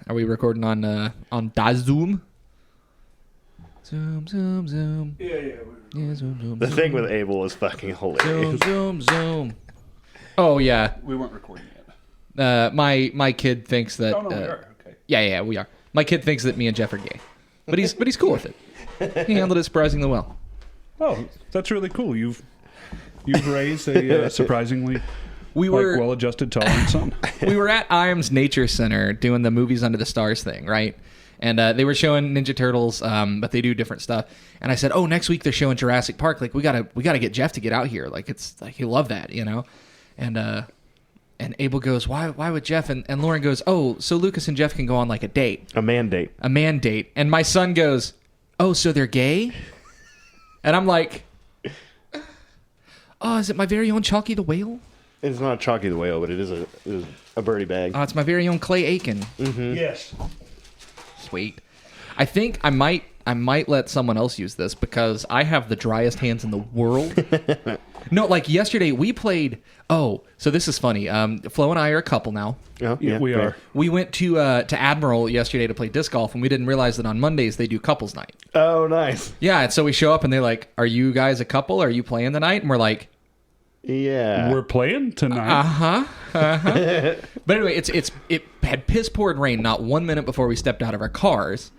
Are we recording on da Zoom? Zoom. Yeah. The thing with Abel is fucking hilarious. Zoom. Oh yeah. We weren't recording yet. My kid thinks that. Oh no, we are. Okay. Yeah, we are. My kid thinks that me and Jeff are gay, but he's cool with it. He handled it surprisingly well. Oh, that's really cool. You've raised a surprisingly well-adjusted, tolerant son. We were at Iams Nature Center doing the Movies Under the Stars thing, right? And they were showing Ninja Turtles, but they do different stuff. And I said, "Oh, next week they're showing Jurassic Park. Like we gotta get Jeff to get out here. Like it's like he'll love that, you know." And Abel goes, "Why would Jeff?" And Lauren goes, "Oh, so Lucas and Jeff can go on like a date, A man date. And my son goes, "Oh, so they're gay?" And I'm like, "Oh, is it my very own Chalky the Whale?" It's not Chalky the Whale, but it is a birdie bag. Oh, it's my very own Clay Aiken. Mm-hmm. Yes. Sweet. I think I might let someone else use this because I have the driest hands in the world. No, like yesterday we played. Oh, so this is funny. Flo and I are a couple now. Oh, Yeah, we are. We went to Admiral yesterday to play disc golf, and we didn't realize that on Mondays they do couples night. Oh, nice. Yeah, and so we show up and they're like, "Are you guys a couple? Are you playing tonight?" And we're like, Yeah. We're playing tonight. But anyway, it had piss poured rain not 1 minute before we stepped out of our cars,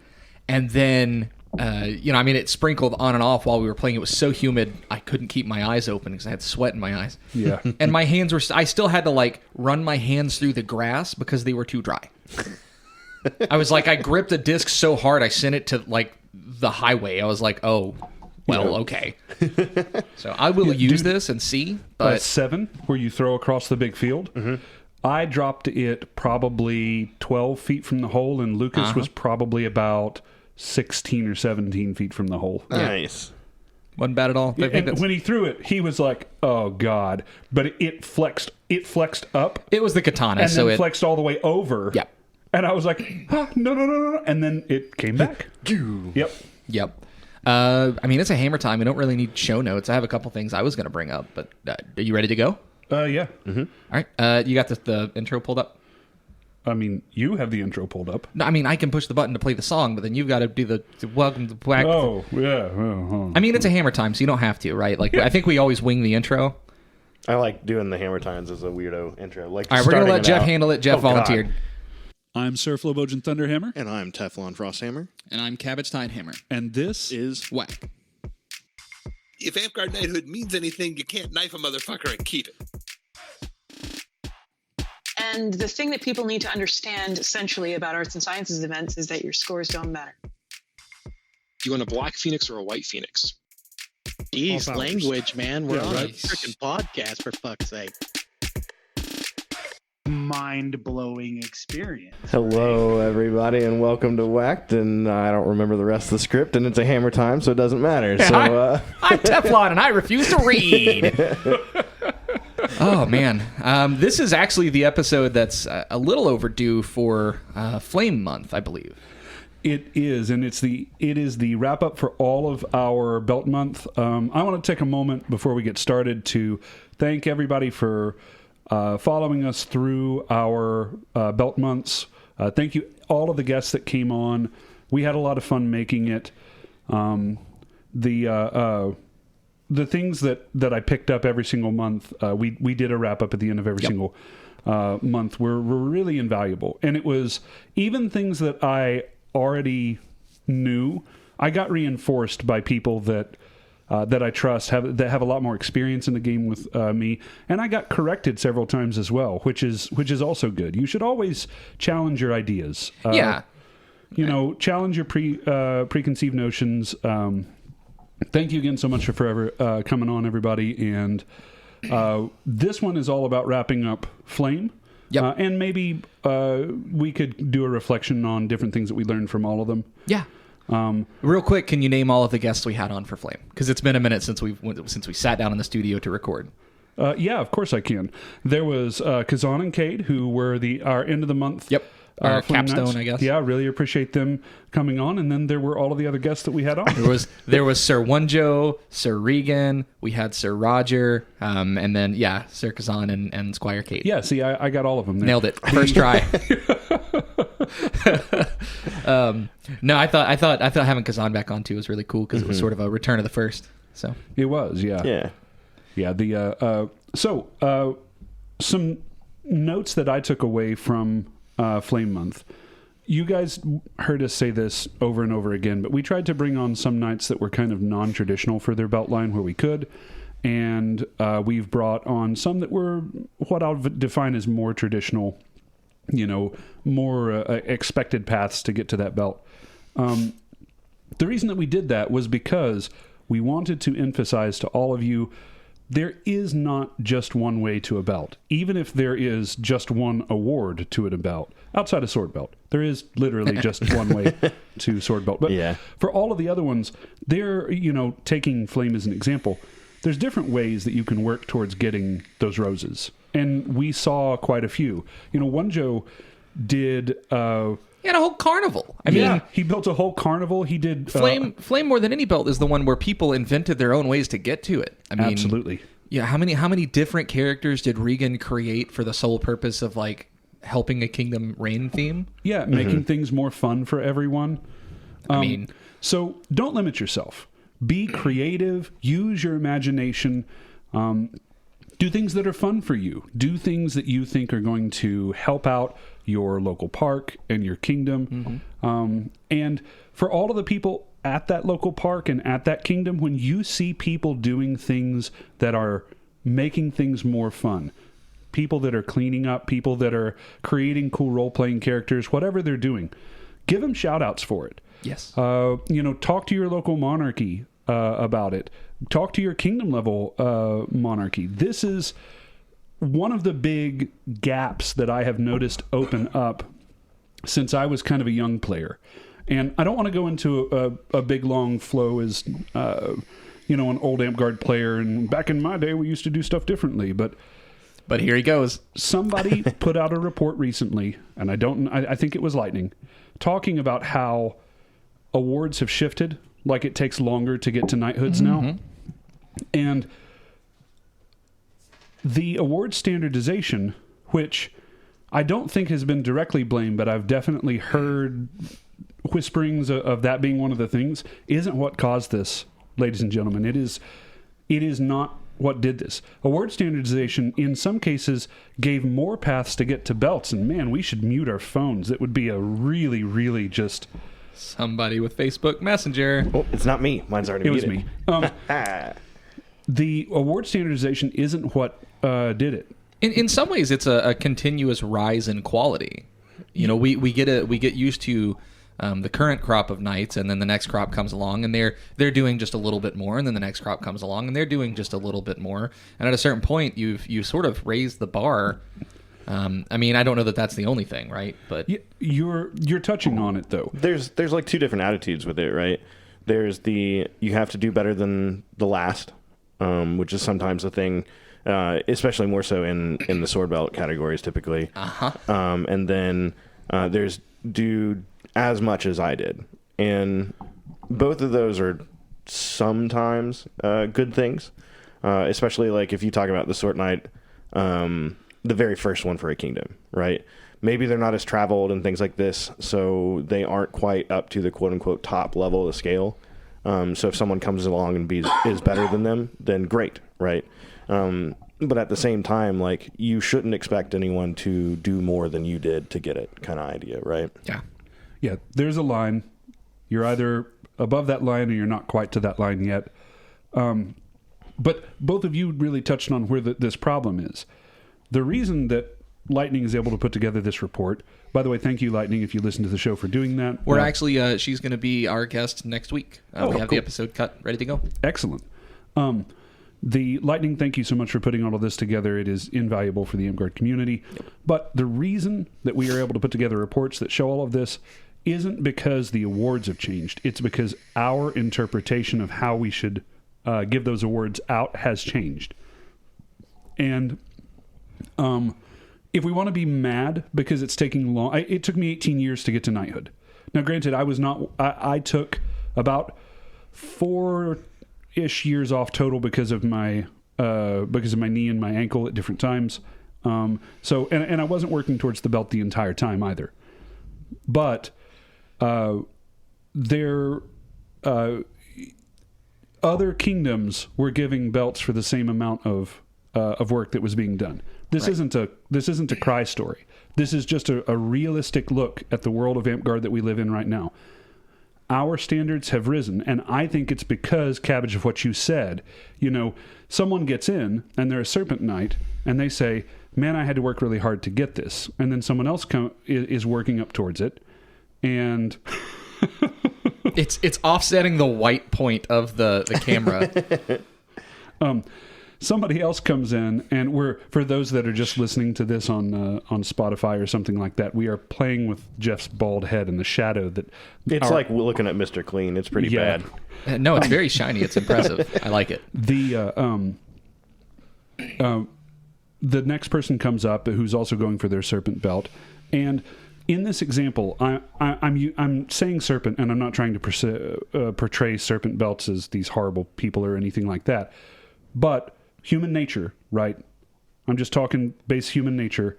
and then it sprinkled on and off while we were playing. It was so humid I couldn't keep my eyes open because I had sweat in my eyes. Yeah. And my hands were. I still had to like run my hands through the grass because they were too dry. I was like, I gripped the disc so hard I sent it to like the highway. I was like, oh. Well, okay. So I will use this and see. But 7, where you throw across the big field. Mm-hmm. I dropped it probably 12 feet from the hole, and Lucas was probably about 16 or 17 feet from the hole. Nice. Wasn't bad at all. And when he threw it, he was like, "Oh God!" But it flexed. It flexed up. It was the katana, and so then it flexed all the way over. Yep. And I was like, no. And then it came back. Yep. It's a hammer time. We don't really need show notes. I have a couple things I was going to bring up, but are you ready to go? Yeah. Mm-hmm. All right. You got the intro pulled up? I mean, you have the intro pulled up. No, I mean, I can push the button to play the song, but then you've got to do the welcome to WAK. Oh, yeah. I mean, it's a hammer time, so you don't have to, right? Like, I think we always wing the intro. I like doing the hammer times as a weirdo intro. Like, all right, we're going to let Jeff handle it. Jeff volunteered. God. I'm Sir Flobogen Thunderhammer. And I'm Teflon Frosthammer. And I'm Cabbage Tidehammer. And this is WAK. If Amp-Guard knighthood means anything, you can't knife a motherfucker and keep it. And the thing that people need to understand essentially about arts and sciences events is that your scores don't matter. Do you want a black phoenix or a white phoenix? Jeez, language, man. We're on a right. freaking podcast, for fuck's sake. Mind-blowing experience. Hello, everybody, and welcome to WACT. And I don't remember the rest of the script, and it's a hammer time, so it doesn't matter. So I'm Teflon, and I refuse to read. Oh, man. This is actually the episode that's a little overdue for Flame Month, I believe. It is, and it is the wrap up for all of our belt month. I want to take a moment before we get started to thank everybody for following us through our belt months. Thank you, all of the guests that came on. We had a lot of fun making it. The things that I picked up every single month, we did a wrap up at the end of every single month were really invaluable. And it was even things that I already knew, I got reinforced by people that I trust, that have a lot more experience in the game with me, and I got corrected several times as well, which is also good. You should always challenge your ideas. Challenge your preconceived notions. Thank you again so much for coming on, everybody. And this one is all about wrapping up Flame. Yep. And maybe we could do a reflection on different things that we learned from all of them. Yeah. Real quick, can you name all of the guests we had on for Flame? Because it's been a minute since we sat down in the studio to record. Yeah, of course I can. There was Kazan and Cade, who were our end of the month. Yep. Our Flame capstone, Nights. I guess. Yeah, really appreciate them coming on. And then there were all of the other guests that we had on. There was Sir Wonjo, Sir Regan, we had Sir Roger, and then, Sir Kazan and Squire Cade. Yeah, see, I got all of them there. Nailed it. First try. No, I thought having Kazan back on too was really cool because it was sort of a return of the first. So It was, yeah. Some notes that I took away from Flame Month. You guys heard us say this over and over again, but we tried to bring on some knights that were kind of non-traditional for their belt line where we could, and we've brought on some that were what I'll define as more traditional, more expected paths to get to that belt. The reason that we did that was because we wanted to emphasize to all of you, there is not just one way to a belt. Even if there is just one award to a belt, outside of sword belt, there is literally just one way to sword belt. But for all of the other ones, they're, taking Flame as an example, there's different ways that you can work towards getting those roses. And we saw quite a few. One did... he had a whole carnival. I mean, he built a whole carnival. He did Flame more than any belt is the one where people invented their own ways to get to it. I mean, absolutely. Yeah, how many different characters did Regan create for the sole purpose of like helping a kingdom reign theme? Yeah, making things more fun for everyone. So don't limit yourself. Be creative. Use your imagination. Do things that are fun for you. Do things that you think are going to help out your local park and your kingdom. And for all of the people at that local park and at that kingdom, when you see people doing things that are making things more fun, people that are cleaning up, people that are creating cool role-playing characters, whatever they're doing, give them shout-outs for it. Yes. Talk to your local monarchy about it. Talk to your kingdom level monarchy. This is one of the big gaps that I have noticed open up since I was kind of a young player. And I don't want to go into a big long flow as, an old Amtgard player. And back in my day, we used to do stuff differently. But here he goes. Somebody put out a report recently, and I think it was Lightning, talking about how awards have shifted. Like it takes longer to get to knighthoods now. And the award standardization, which I don't think has been directly blamed, but I've definitely heard whisperings of that being one of the things, isn't what caused this, ladies and gentlemen. It is not what did this. Award standardization, in some cases, gave more paths to get to belts, and man, we should mute our phones. It would be a really, really just... Somebody with Facebook Messenger. Oh, it's not me. Mine's already muted. It was me. The award standardization isn't what did it. In some ways, it's a continuous rise in quality. We get used to the current crop of knights, and then the next crop comes along, and they're doing just a little bit more, and then the next crop comes along, and they're doing just a little bit more. And at a certain point, you sort of raised the bar. I don't know that that's the only thing, right? But you're touching on it though. There's like two different attitudes with it, right? There's you have to do better than the last, which is sometimes a thing, especially more so in the sword belt categories typically. And then there's do as much as I did, and both of those are sometimes good things, especially like if you talk about the Sword Knight. The very first one for a kingdom, right? Maybe they're not as traveled and things like this, so they aren't quite up to the quote-unquote top level of the scale. So if someone comes along and is better than them, then great, right? But at the same time, like, you shouldn't expect anyone to do more than you did to get it kind of idea, right? Yeah, there's a line. You're either above that line or you're not quite to that line yet. But both of you really touched on where this problem is. The reason that Lightning is able to put together this report, by the way, thank you, Lightning, if you listen to the show for doing that. We're actually, she's going to be our guest next week. We have cool. The episode cut ready to go. Excellent. The Lightning, thank you so much for putting all of this together. It is invaluable for the Amtgard community. Yep. But the reason that we are able to put together reports that show all of this isn't because the awards have changed. It's because our interpretation of how we should give those awards out has changed. And if we want to be mad because it's taking long, it took me 18 years to get to knighthood. Now, granted, I took about 4-ish years off total because of my knee and my ankle at different times. And I wasn't working towards the belt the entire time either. but their other kingdoms were giving belts for the same amount of work that was being done. This isn't a cry story. This is just a realistic look at the world of Amtgard that we live in right now. Our standards have risen, and I think it's because, Cabbage, of what you said. Someone gets in, and they're a Serpent Knight, and they say, man, I had to work really hard to get this. And then someone else is working up towards it, and... it's offsetting the white point of the camera. Somebody else comes in, and for those that are just listening to this on Spotify or something like that, we are playing with Jeff's bald head in the shadow. It's like looking at Mr. Clean. It's pretty bad. No, it's very shiny. It's impressive. I like it. The next person comes up who's also going for their serpent belt, and in this example, I'm saying serpent, and I'm not trying to portray serpent belts as these horrible people or anything like that, but human nature, right? I'm just talking base human nature.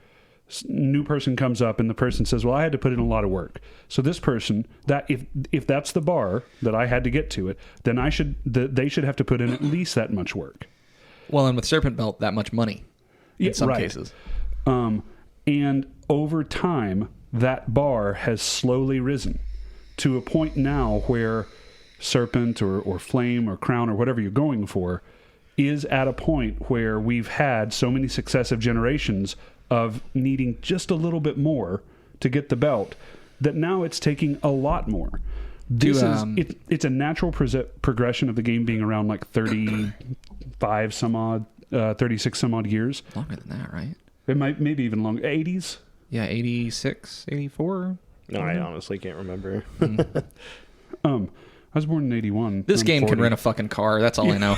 New person comes up, and the person says, well, I had to put in a lot of work. So this person, that if that's the bar that I had to get to it, then they should have to put in at least that much work. Well, and with serpent belt, that much money in some cases. And over time, that bar has slowly risen to a point now where serpent or flame or crown or whatever you're going for is at a point where we've had so many successive generations of needing just a little bit more to get the belt that now it's taking a lot more. It's a natural progression of the game being around like 36 some odd years. Longer than that, right? It maybe even longer. 80s? Yeah, 86, 84. No, I honestly can't remember. I was born in 81. This game can rent a fucking car. That's all I know.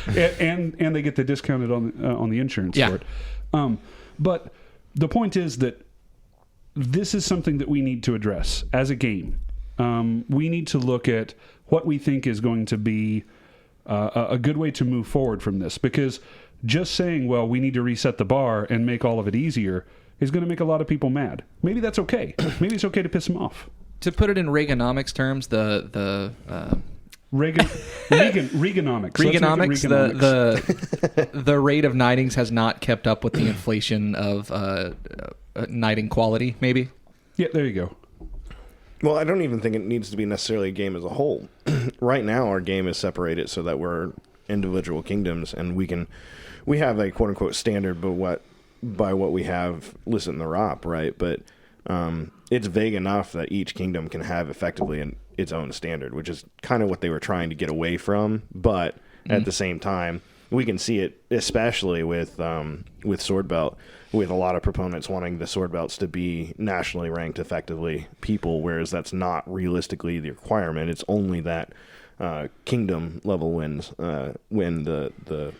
and they get the discounted on the insurance for it. But the point is that this is something that we need to address as a game. We need to look at what we think is going to be a good way to move forward from this, because just saying, well, we need to reset the bar and make all of it easier is going to make a lot of people mad. Maybe that's okay. Maybe it's okay to piss them off. To put it in Reaganomics terms, Reaganomics. The rate of knightings has not kept up with the inflation of knighting quality, maybe? Yeah, there you go. Well, I don't even think it needs to be necessarily a game as a whole. Right now, our game is separated so that we're individual kingdoms, and we have a quote-unquote standard, but by what we have listed in the ROP, right? But it's vague enough that each kingdom can have effectively its own standard, which is kind of what they were trying to get away from. But at the same time, we can see it, especially with sword belt, with a lot of proponents wanting the sword belts to be nationally ranked effectively people, whereas that's not realistically the requirement. It's only that kingdom level wins win the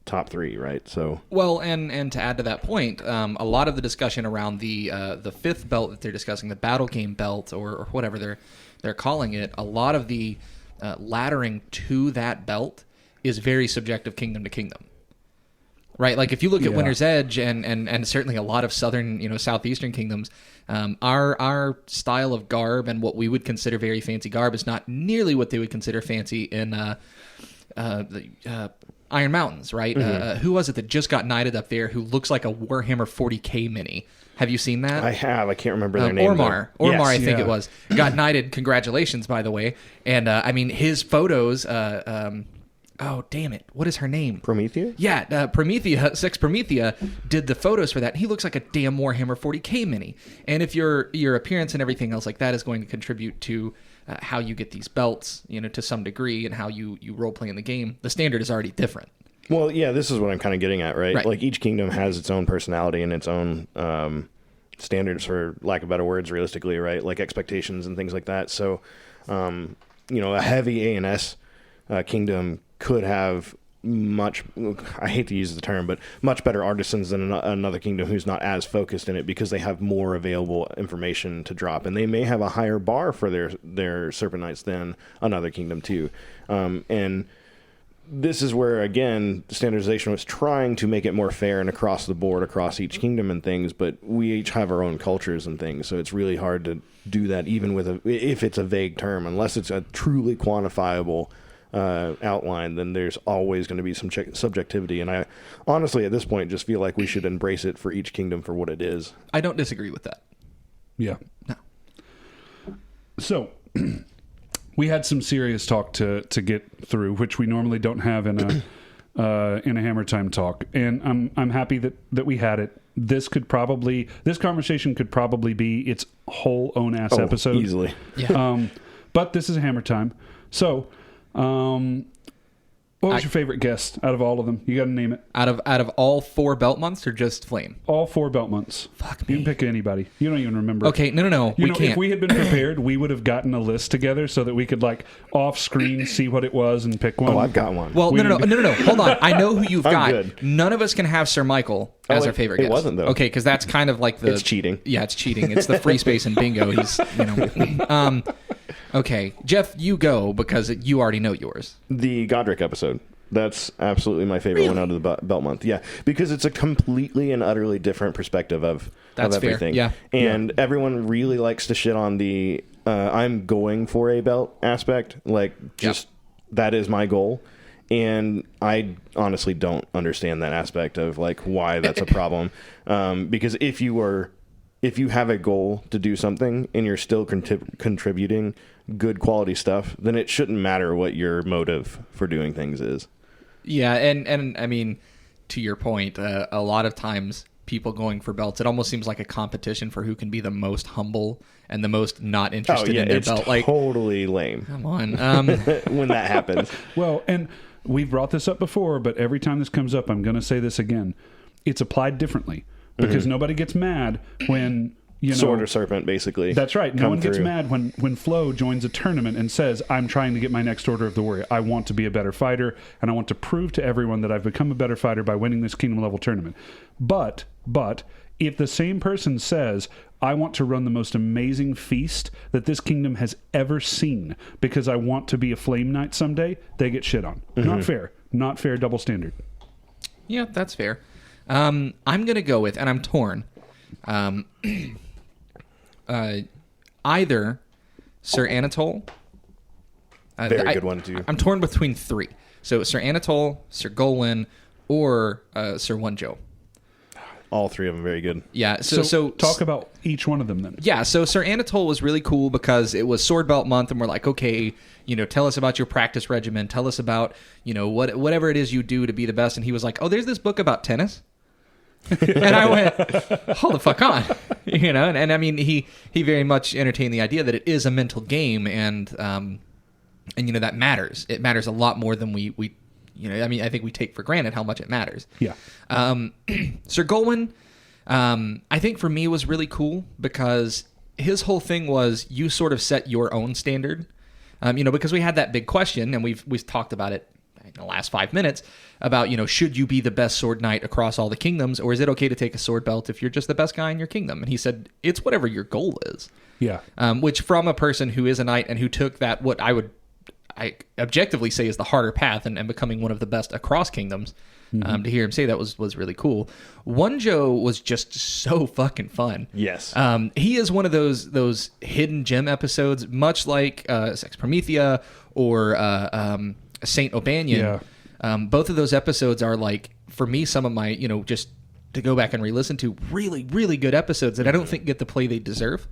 top three, right? So well, and to add to that point, a lot of the discussion around the fifth belt that they're discussing, the battle game belt or whatever they're calling it, a lot of the laddering to that belt is very subjective kingdom to kingdom, right? Like if you look at Winter's Edge and certainly a lot of southern, southeastern kingdoms, our style of garb and what we would consider very fancy garb is not nearly what they would consider fancy in the Iron Mountains, right? Mm-hmm. Who was it that just got knighted up there who looks like a Warhammer 40K mini? Have you seen that? I have. I can't remember their name. Ormar, I think it was. Got knighted. Congratulations, by the way. And, his photos... oh, damn it. What is her name? Promethea? Yeah, Sex Promethea did the photos for that. He looks like a damn Warhammer 40K mini. And if your appearance and everything else like that is going to contribute to how you get these belts, to some degree, and how you role play in the game, the standard is already different. Well, yeah, this is what I'm kind of getting at, right? Like each kingdom has its own personality and its own standards, for lack of better words, realistically, right? Like expectations and things like that. So, a heavy A&S kingdom could have much, I hate to use the term, but much better artisans than another kingdom who's not as focused in it, because they have more available information to drop, and they may have a higher bar for their Serpent Knights than another kingdom too. And this is where, again, standardization was trying to make it more fair and across the board, across each kingdom and things, but we each have our own cultures and things, so it's really hard to do that, even with if it's a vague term, unless it's a truly quantifiable outline, then there's always going to be some subjectivity. And I honestly, at this point, just feel like we should embrace it for each kingdom for what it is. I don't disagree with that. Yeah. No. So we had some serious talk to get through, which we normally don't have in a Hammer Time talk, and I'm happy that we had it. This conversation could probably be its whole own ass episode easily. Yeah. But this is a Hammer Time. So, what was your favorite guest out of all of them? You got to name it. Out of all 4 belt months, or just Flame? All 4 belt months. Fuck You me. can pick anybody. You don't even remember. Okay, no. You We know, can't. if we had been prepared, we would have gotten a list together so that we could, like, off screen see what it was and pick one. Oh, I've got one. Well, no. Hold on. I know who you've I'm got. good. None of us can have Sir Michael as our favorite it guest. wasn't, though. Okay, because that's kind of like the... It's cheating. Yeah, it's cheating. It's the free space in bingo. He's, okay, Jeff, you go because you already know yours. The Godric episode. That's absolutely my favorite one out of the belt month. Yeah, because it's a completely and utterly different perspective of everything. Fair. Yeah. And everyone really likes to shit on the I'm going for a belt aspect. Like, just that is my goal. And I honestly don't understand that aspect of, like, why that's a problem. Because if you have a goal to do something and you're still contributing good quality stuff, then it shouldn't matter what your motive for doing things is. Yeah, and I mean, to your point, a lot of times people going for belts, it almost seems like a competition for who can be the most humble and the most not interested in their belt. It's totally lame. Come on. When that happens. Well, and we've brought this up before, but every time this comes up, I'm going to say this again. It's applied differently because nobody gets mad when... Sword or serpent, basically. That's right. No one gets mad when Flo joins a tournament and says, I'm trying to get my next Order of the Warrior. I want to be a better fighter, and I want to prove to everyone that I've become a better fighter by winning this kingdom level tournament. But if the same person says, I want to run the most amazing feast that this kingdom has ever seen because I want to be a Flame Knight someday, they get shit on. Not fair. Not fair, double standard. Yeah, that's fair. I'm going to go with, and I'm torn, either Sir Anatole. Very good one, too. I'm torn between 3. So Sir Anatole, Sir Golwyn, or Sir Wonjo. All 3 of them very good. Yeah, so talk about each one of them then. Yeah, so Sir Anatole was really cool because it was Sword Belt Month, and we're like, okay, tell us about your practice regimen. Tell us about, whatever it is you do to be the best. And he was like, oh, there's this book about tennis. And I went, hold the fuck on, and I mean, he very much entertained the idea that it is a mental game, and that matters. It matters a lot more than we I think we take for granted how much it matters. Yeah. Sir Golwyn, I think for me was really cool because his whole thing was you sort of set your own standard, because we had that big question, and we've talked about it in the last 5 minutes about, should you be the best sword knight across all the kingdoms, or is it okay to take a sword belt if you're just the best guy in your kingdom? And he said, it's whatever your goal is. Yeah. Which from a person who is a knight and who took that, what I objectively say is the harder path and becoming one of the best across kingdoms, to hear him say that was really cool. Wonjo was just so fucking fun. Yes. He is one of those hidden gem episodes, much like Sex Promethea or Saint O'Banion. Yeah. Both of those episodes are, like, for me, some of my, just to go back and re-listen to, really, really good episodes that I don't think get the play they deserve.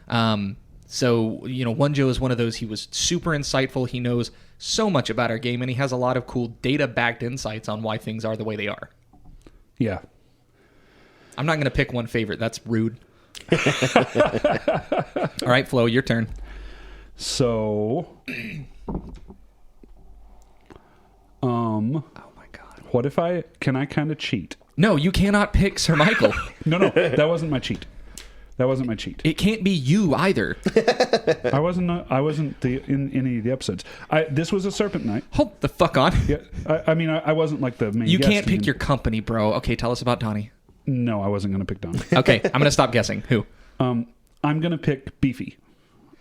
So, Wonjo is one of those. He was super insightful. He knows so much about our game, and he has a lot of cool data-backed insights on why things are the way they are. Yeah. I'm not going to pick one favorite. That's rude. All right, Flo, your turn. So... oh my God. What if can I kind of cheat? No, you cannot pick Sir Michael. No, that wasn't my cheat. That wasn't my cheat. It can't be you either. I wasn't in any of the episodes. This was a Serpent Knight. Hold the fuck on. Yeah, I wasn't like the main You guest can't pick your company, bro. Okay, tell us about Donnie. No, I wasn't going to pick Donnie. Okay, I'm going to stop guessing. Who? I'm going to pick Beefy.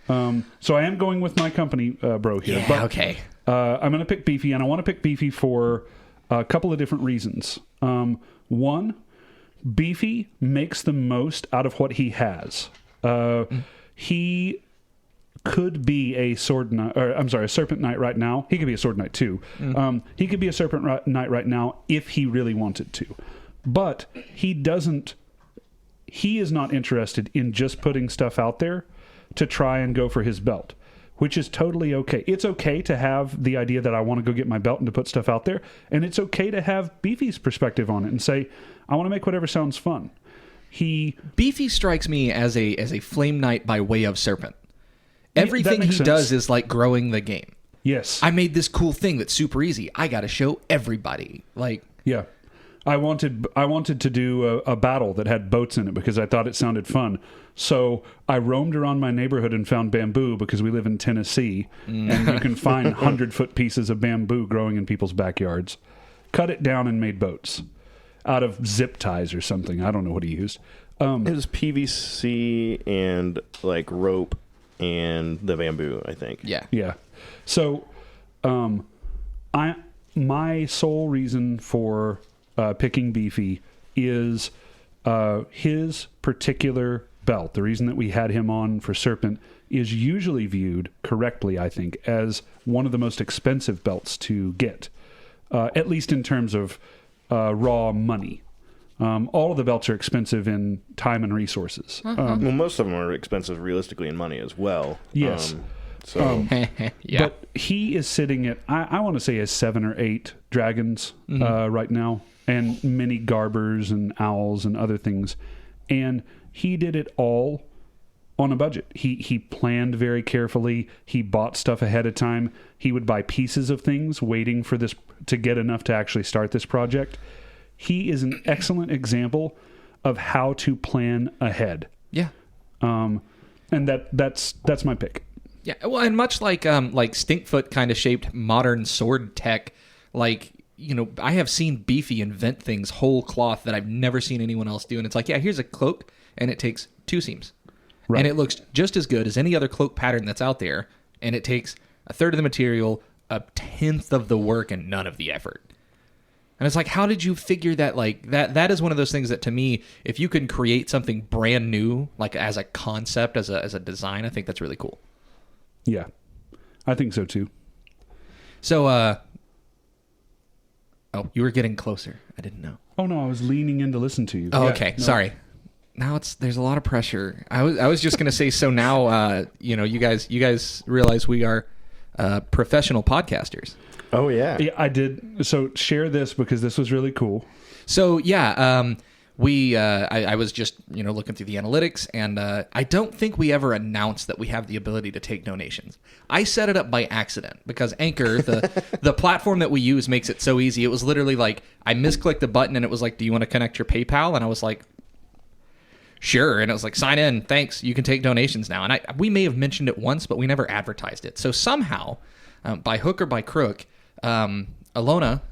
So I am going with my company, bro, here. Yeah, but, okay. I'm going to pick Beefy, and I want to pick Beefy for a couple of different reasons. One, Beefy makes the most out of what he has. he could be a serpent knight right now. He could be a sword knight too. He could be a serpent knight right now if he really wanted to. But he is not interested in just putting stuff out there to try and go for his belt, which is totally okay. It's okay to have the idea that I want to go get my belt and to put stuff out there. And it's okay to have Beefy's perspective on it and say, I want to make whatever sounds fun. Beefy strikes me as a flame knight by way of serpent. Everything he does is like growing the game. Yes. I made this cool thing that's super easy. I got to show everybody. Yeah. I wanted to do a battle that had boats in it because I thought it sounded fun. So I roamed around my neighborhood and found bamboo because we live in Tennessee, and you can find 100-foot pieces of bamboo growing in people's backyards. Cut it down and made boats out of zip ties or something. I don't know what he used. It was PVC and like rope and the bamboo, I think. Yeah. So, my sole reason for picking Beefy is his particular belt. The reason that we had him on for Serpent is usually viewed correctly, I think, as one of the most expensive belts to get, at least in terms of raw money. All of the belts are expensive in time and resources. Well, most of them are expensive realistically in money as well. Yes. Yeah. But he is sitting at, I want to say, has 7 or 8 dragons right now, and many garbers and owls and other things. And he did it all on a budget. He planned very carefully. He bought stuff ahead of time. He would buy pieces of things waiting for this to get enough to actually start this project. He is an excellent example of how to plan ahead. Yeah. And that's my pick. Yeah, well, and much like Stinkfoot kind of shaped modern sword tech, I have seen Beefy invent things whole cloth that I've never seen anyone else do. And it's like, yeah, here's a cloak, and it takes 2 seams. Right. And it looks just as good as any other cloak pattern that's out there, and it takes a third of the material, a tenth of the work, and none of the effort. And it's like, how did you figure that? That is one of those things that, to me, if you can create something brand new, like as a concept, as a design, I think that's really cool. Yeah, I think so too. So, you were getting closer. I didn't know. Oh no, I was leaning in to listen to you. Oh, yeah, okay. No. Sorry. Now there's a lot of pressure. I was just gonna say. So now, you guys realize we are professional podcasters. Oh yeah. Yeah, I did. So share this because this was really cool. So yeah, I was just looking through the analytics, and I don't think we ever announced that we have the ability to take donations. I set it up by accident because Anchor, the platform that we use, makes it so easy. It was literally like I misclicked the button, and it was like, "Do you want to connect your PayPal?" And I was like, "Sure." And it was like, "Sign in, thanks. You can take donations now." And we may have mentioned it once, but we never advertised it. So somehow, by hook or by crook, Alona,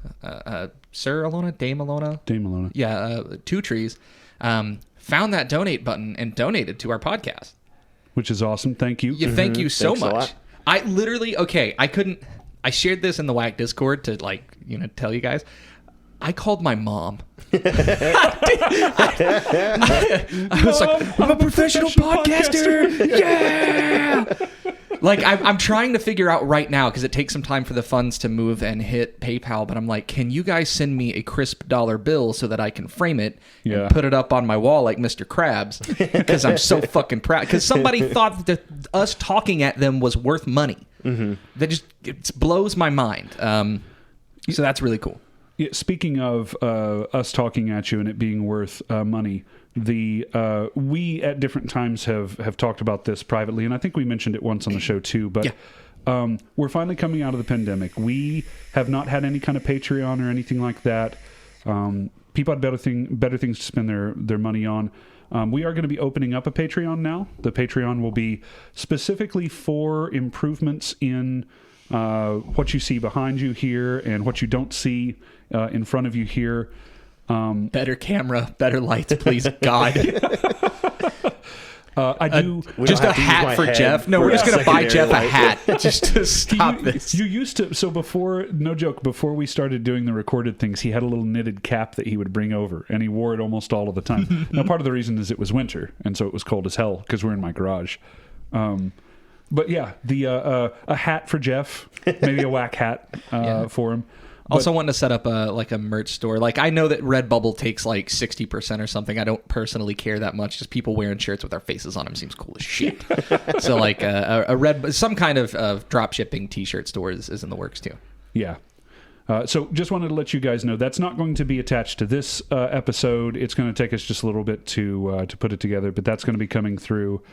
Sir Alona, Dame Alona, yeah, 2 Trees, found that donate button and donated to our podcast, which is awesome. Thank you. Yeah, thank you so Thanks a much. lot. I literally, I shared this in the WAK Discord to tell you guys. I called my mom. I was like, I'm a professional podcaster. Yeah. I'm trying to figure out right now, because it takes some time for the funds to move and hit PayPal, but I'm like, can you guys send me a crisp dollar bill so that I can frame it and put it up on my wall like Mr. Krabs? Because I'm so fucking proud. Because somebody thought that us talking at them was worth money. Mm-hmm. It blows my mind. So that's really cool. Yeah, speaking of us talking at you and it being worth money, we at different times have talked about this privately, and I think we mentioned it once on the show too. But we're finally coming out of the pandemic. We have not had any kind of Patreon or anything like that. People had better things to spend their money on. We are going to be opening up a Patreon now. The Patreon will be specifically for improvements in what you see behind you here and what you don't see in front of you here. Better camera, better lights, please, God. I do just a hat for Jeff. No, we're just going to buy Jeff a hat just to stop this. You used to. So before, no joke, before we started doing the recorded things, he had a little knitted cap that he would bring over, and he wore it almost all of the time. Now, part of the reason is it was winter, and so it was cold as hell because we're in my garage. But yeah, the a hat for Jeff, maybe a WAK hat for him. Also wanting to set up a merch store. Like, I know that Redbubble takes like 60% or something. I don't personally care that much. Just people wearing shirts with our faces on them seems cool as shit. So like some kind of drop shipping t-shirt store is in the works too. Yeah. So just wanted to let you guys know that's not going to be attached to this episode. It's going to take us just a little bit to put it together, but that's going to be coming through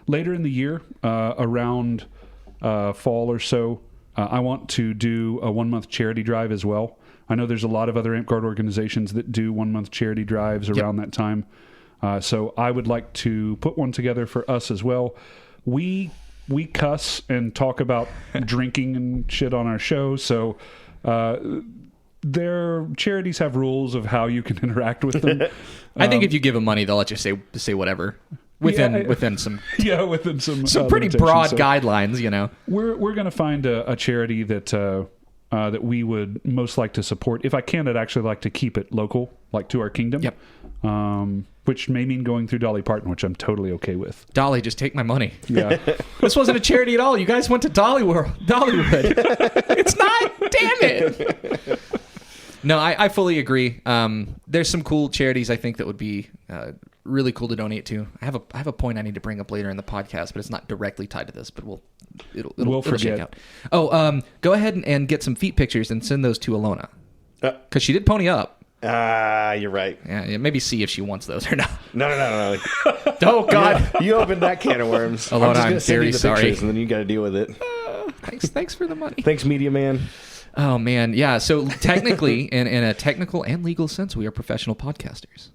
later in the year, around fall or so. I want to do a 1-month charity drive as well. I know there's a lot of other Amp Guard organizations that do 1-month charity drives around that time. So I would like to put one together for us as well. We cuss and talk about drinking and shit on our show. So their charities have rules of how you can interact with them. I think if you give them money, they'll let you say whatever. Within some pretty broad guidelines, you know. We're going to find a charity that that we would most like to support. If I can, I'd actually like to keep it local, like to our kingdom. Yep. Which may mean going through Dolly Parton, which I'm totally okay with. Dolly, just take my money. Yeah. This wasn't a charity at all. You guys went to Dollywood. It's not. Damn it. No, I fully agree. There's some cool charities I think that would be really cool to donate to. I have a point I need to bring up later in the podcast, but it's not directly tied to this. But it'll shake out. Oh, go ahead and get some feet pictures and send those to Alona because she did pony up. You're right. Yeah, maybe see if she wants those or not. No. Oh God, you opened that can of worms. Alona, I'm very sorry. And then you got to deal with it. Thanks for the money. Thanks, Media Man. Oh man, yeah. So technically, in a technical and legal sense, we are professional podcasters.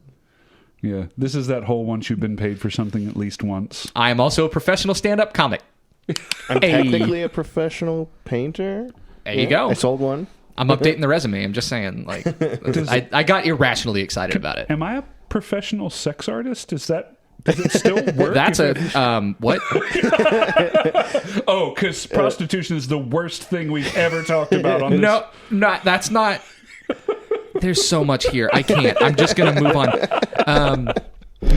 Yeah, this is that whole once you've been paid for something at least once. I am also a professional stand-up comic. I'm technically a professional painter. There you go. I sold one. I'm updating the resume. I'm just saying, like, I got irrationally excited about it. Am I a professional sex artist? Does it still work? That's what? Oh, because prostitution is the worst thing we've ever talked about on this. No, that's not. There's so much here. I can't. I'm just going to move on.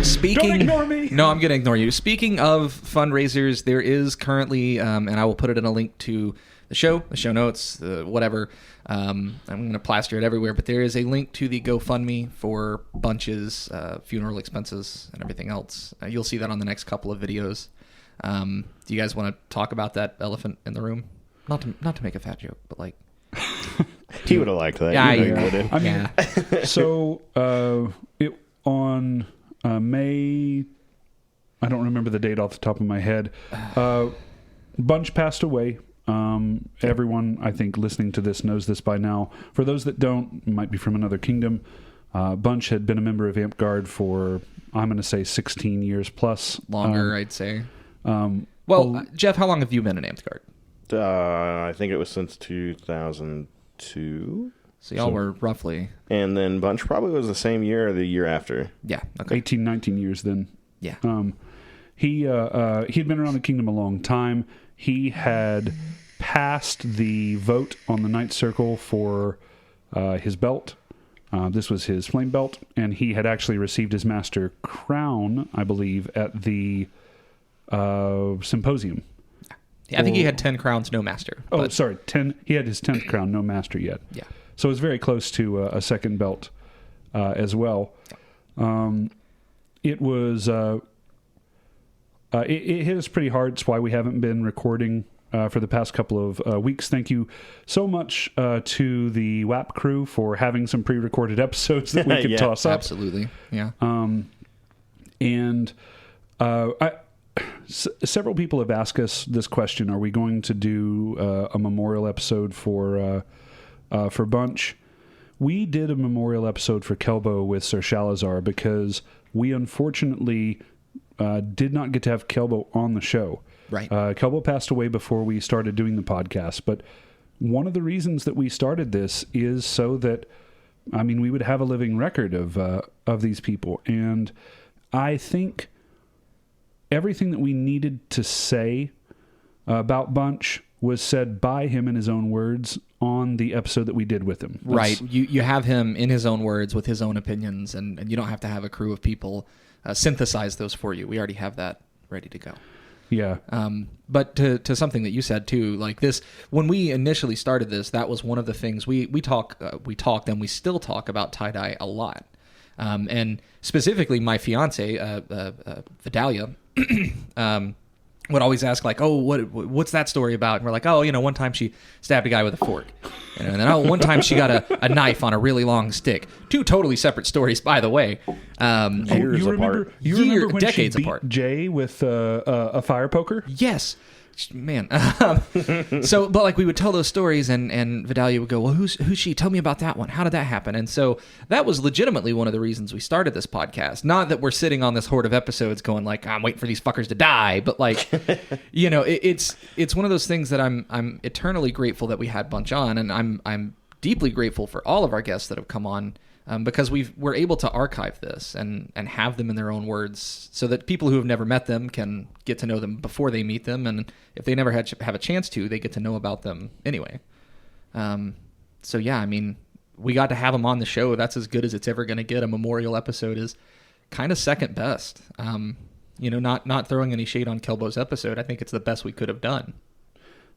Speaking, don't ignore me. No, I'm going to ignore you. Speaking of fundraisers, there is currently, and I will put it in a link to the show notes, whatever. I'm going to plaster it everywhere, but there is a link to the GoFundMe for Bunch's funeral expenses and everything else. You'll see that on the next couple of videos. Do you guys want to talk about that elephant in the room? Not to make a fat joke, but like... He would have liked that. Yeah, you would have. I mean, so on May, I don't remember the date off the top of my head. Bunch passed away. Everyone, I think, listening to this knows this by now. For those that don't, might be from another kingdom. Bunch had been a member of Amp Guard for, I'm going to say, 16 years plus. Longer, I'd say. Jeff, how long have you been in Amp Guard? I think it was since 2002. So y'all were roughly... And then Bunch probably was the same year or the year after. Yeah. Okay. 18, 19 years then. Yeah. He'd been around the kingdom a long time. He had passed the vote on the Ninth Circle for his belt. This was his flame belt, and he had actually received his master crown, I believe, at the symposium. Yeah, I think he had 10 crowns, no master. Oh, sorry, 10. He had his 10th crown, no master yet. Yeah. So it was very close to a second belt as well. It was... It hit us pretty hard. It's why we haven't been recording for the past couple of weeks. Thank you so much to the WAP crew for having some pre-recorded episodes that we could toss up. Absolutely, yeah. Several people have asked us this question: are we going to do a memorial episode for Bunch? We did a memorial episode for Kelbo with Sir Shalazar because we unfortunately did not get to have Kelbo on the show. Right. Kelbo passed away before we started doing the podcast, but one of the reasons that we started this is so that, I mean, we would have a living record of these people. And I think everything that we needed to say about Bunch was said by him in his own words on the episode that we did with him. Right. You have him in his own words with his own opinions, and you don't have to have a crew of people synthesize those for you. We already have that ready to go. Yeah. But to something that you said too, like this, when we initially started this, that was one of the things we talked and we still talk about tie-dye a lot. And specifically my fiance, Vidalia, would always ask like, oh, what's that story about? And we're like, oh, one time she stabbed a guy with a fork. And then, oh, one time she got a knife on a really long stick. Two totally separate stories, by the way. Years apart. You remember when decades she beat apart. Jay with a fire poker? Yes. Man. So, but like we would tell those stories and Vidalia would go, well, who's she? Tell me about that one. How did that happen? And so that was legitimately one of the reasons we started this podcast. Not that we're sitting on this horde of episodes going like, I'm waiting for these fuckers to die. But like, it's one of those things that I'm eternally grateful that we had Bunch on. And I'm deeply grateful for all of our guests that have come on. Because we're able to archive this and have them in their own words so that people who have never met them can get to know them before they meet them. And if they never have a chance to, they get to know about them anyway. So, yeah, I mean, we got to have them on the show. That's as good as it's ever going to get. A memorial episode is kind of second best. Not throwing any shade on Kelbo's episode. I think it's the best we could have done.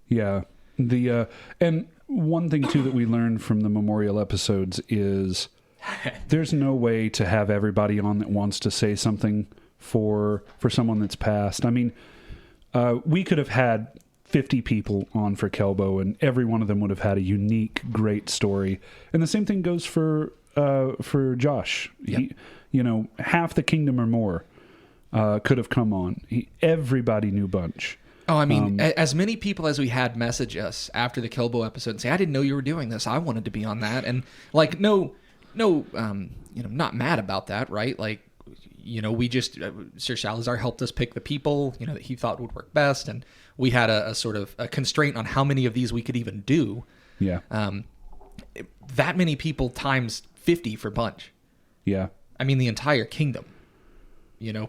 Yeah. And one thing, too, that we learned from the memorial episodes is... there's no way to have everybody on that wants to say something for someone that's passed. I mean, we could have had 50 people on for Kelbo, and every one of them would have had a unique, great story. And the same thing goes for Josh. Yep. Half the kingdom or more could have come on. Everybody knew Bunch. Oh, I mean, as many people as we had message us after the Kelbo episode and say, I didn't know you were doing this. I wanted to be on that. And like, no, not mad about that, right? Like, we just, Sir Salazar helped us pick the people, that he thought would work best. And we had a sort of a constraint on how many of these we could even do. Yeah. That many people times 50 for Bunch. Yeah. I mean, the entire kingdom,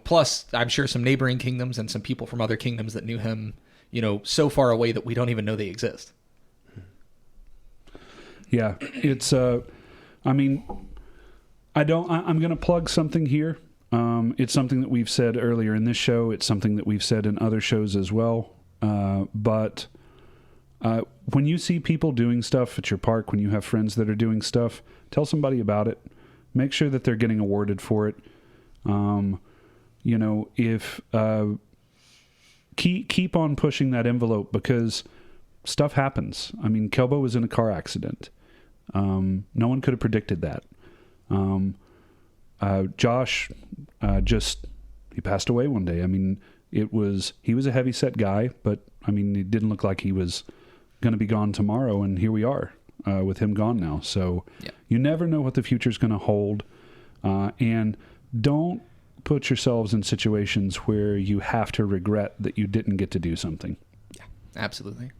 plus I'm sure some neighboring kingdoms and some people from other kingdoms that knew him, so far away that we don't even know they exist. Yeah. It's, I'm going to plug something here. It's something that we've said earlier in this show. It's something that we've said in other shows as well. But when you see people doing stuff at your park, when you have friends that are doing stuff, tell somebody about it. Make sure that they're getting awarded for it. Keep on pushing that envelope because stuff happens. I mean, Kelbo was in a car accident. No one could have predicted that. Josh, he passed away one day. I mean, he was a heavy set guy, but I mean, it didn't look like he was going to be gone tomorrow. And here we are, with him gone now. So You never know what the future's going to hold. And don't put yourselves in situations where you have to regret that you didn't get to do something. Yeah, absolutely.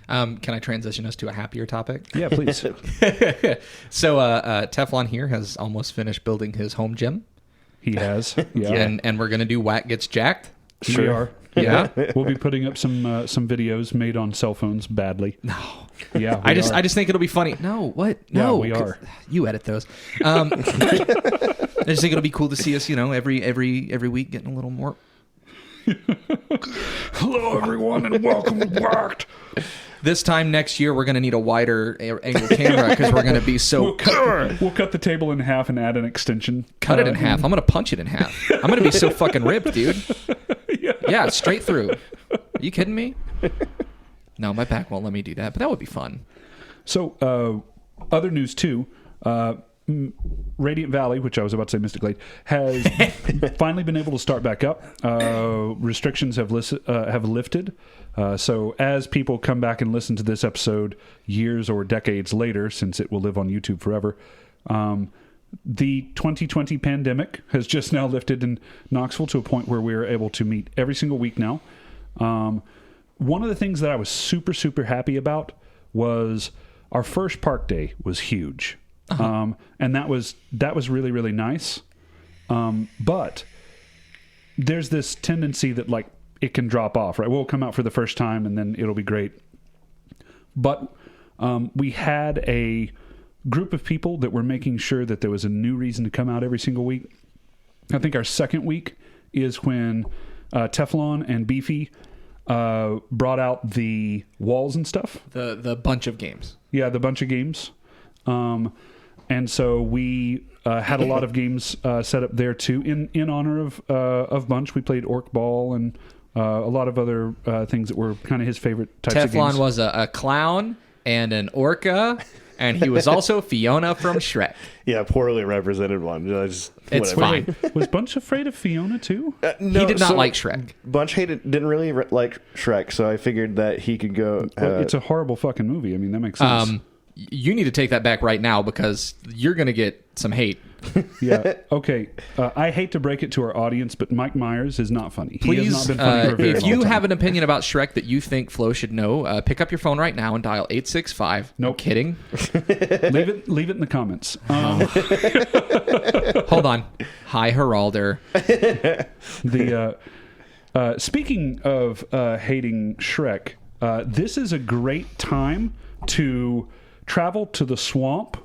Can I transition us to a happier topic? Yeah, please. So Teflon here has almost finished building his home gym. He has. Yeah. And we're going to do WAK Gets Jacked. Sure. We are. Yeah. We'll be putting up some videos made on cell phones badly. No. Yeah. I just think it'll be funny. No, what? No. Yeah, we are. You edit those. I just think it'll be cool to see us, every week getting a little more. Hello, everyone, and welcome to WAK. This time next year, we're going to need a wider angle camera because we're going to be so... We'll cut the table in half and add an extension. Cut it in half. I'm going to punch it in half. I'm going to be so fucking ripped, dude. Yeah, straight through. Are you kidding me? No, my back won't let me do that, but that would be fun. So, other news, too. Radiant Valley, which I was about to say Mystic Lake, has finally been able to start back up. Restrictions have lifted. So as people come back and listen to this episode years or decades later, since it will live on YouTube forever, the 2020 pandemic has just now lifted in Knoxville to a point where we are able to meet every single week now. One of the things that I was super, super happy about was our first park day was huge. And that was really, really nice. But there's this tendency that like it can drop off, right? We'll come out for the first time and then it'll be great. But we had a group of people that were making sure that there was a new reason to come out every single week. I think our second week is when Teflon and Beefy brought out the walls and stuff. The bunch of games. Yeah, the bunch of games. And so we had a lot of games set up there too in honor of Bunch. We played Orc Ball and a lot of other things that were kind of his favorite types of games. Teflon was a clown and an orca, and he was also Fiona from Shrek. Yeah, poorly represented one. It's fine. Was Bunch afraid of Fiona too? No, He did not like Shrek. Bunch didn't really like Shrek, so I figured that he could go. Well, it's a horrible fucking movie. I mean, that makes sense. You need to take that back right now because you're going to get some hate. Yeah. Okay. I hate to break it to our audience, but Mike Myers is not funny. He Please, has not been funny for a very if long you time. have an opinion about Shrek that you think Flo should know, pick up your phone right now and dial 865. Nope. I'm kidding. leave it in the comments. Hold on. Hi, Geralder. Speaking of hating Shrek, this is a great time to travel to the swamp.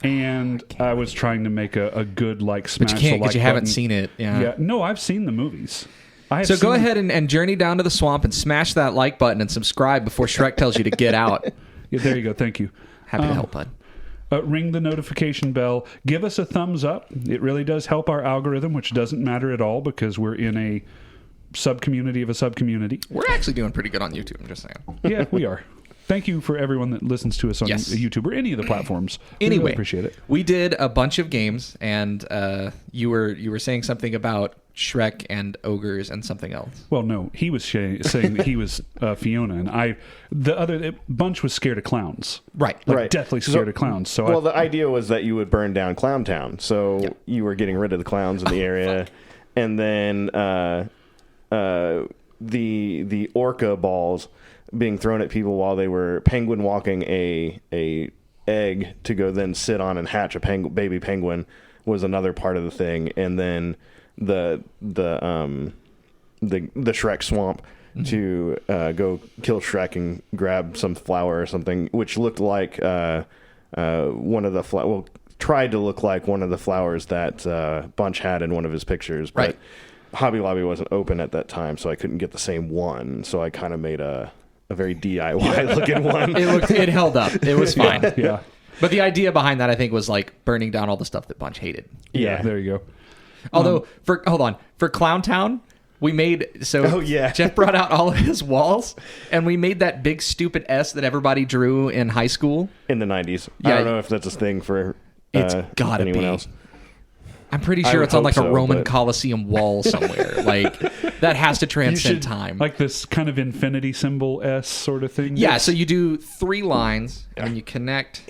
And I was trying to make a good smash. But you can't because you haven't button. seen it. Yeah. No, I've seen the movies. So go ahead and journey down to the swamp and smash that like button and subscribe before Shrek tells you to get out. Yeah, there you go. Thank you. Happy to help, bud. Ring the notification bell. Give us a thumbs up. It really does help our algorithm, which doesn't matter at all because we're in a sub-community of a sub-community. We're actually doing pretty good on YouTube, I'm just saying. Yeah, we are. Thank you for everyone that listens to us on YouTube or any of the platforms. Anyway, we really appreciate it. We did a bunch of games, and you were saying something about Shrek and ogres and something else. Well, no, he was saying that he was Fiona, and Bunch was scared of clowns, right? Deathly scared of clowns. So, the idea was that you would burn down Clown Town, so you were getting rid of the clowns in the area, and then the orca balls being thrown at people while they were penguin walking a egg to go then sit on and hatch a baby penguin was another part of the thing, and then the Shrek swamp to go kill Shrek and grab some flower or something, which looked like one of the tried to look like one of the flowers that Bunch had in one of his pictures, but Hobby Lobby wasn't open at that time, so I couldn't get the same one. So I kind of made a very DIY looking one. It held up. It was fine. Yeah. But the idea behind that, I think, was burning down all the stuff that Bunch hated. Yeah, there you go. Although, for Clown Town, we made Jeff brought out all of his walls, and we made that big stupid S that everybody drew in high school in the 90s. Yeah, I don't know if that's a thing for it's gotta anyone be. else. I'm pretty sure it's on a Roman Colosseum wall somewhere. That has to transcend time. Like this kind of infinity symbol S sort of thing. Yeah, so you do 3 lines and you connect.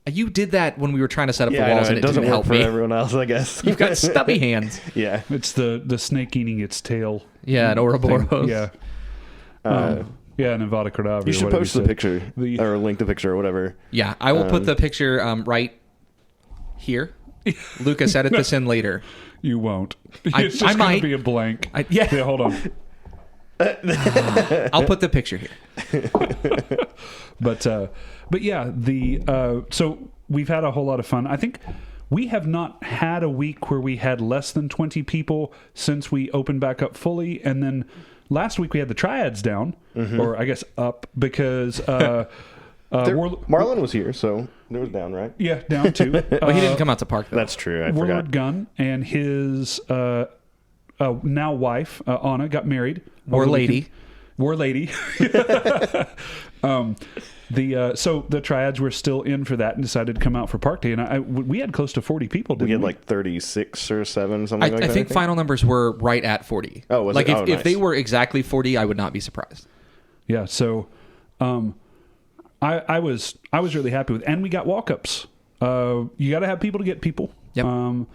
You did that when we were trying to set up the walls, and it doesn't didn't help work me. for everyone else, I guess. You've got stubby hands. Yeah, it's the snake eating its tail. Yeah, an Ouroboros. Yeah. Yeah, an Avada Kedavra. You should post the picture or link the picture or whatever. Yeah, I will put the picture right here. Lucas, edit this in later. You won't. It's just going to be a blank. Yeah, hold on. I'll put the picture here. But yeah, so we've had a whole lot of fun. I think we have not had a week where we had less than 20 people since we opened back up fully, and then last week we had the triads down, or I guess up, because Marlon was here, so it was down, right? Yeah, down too. But he didn't come out to park, though. That's true. I Warlord forgot. Gunn and his now wife Anna got married. War lady. So the triads were still in for that and decided to come out for Park Day, and we had close to 40 people. Didn't we had like 36 or 7, something like that. I think final numbers were right at 40. Oh, was it? If they were exactly 40, I would not be surprised. Yeah. So, I was really happy with, and we got walk-ups. You got to have people to get people. Yep.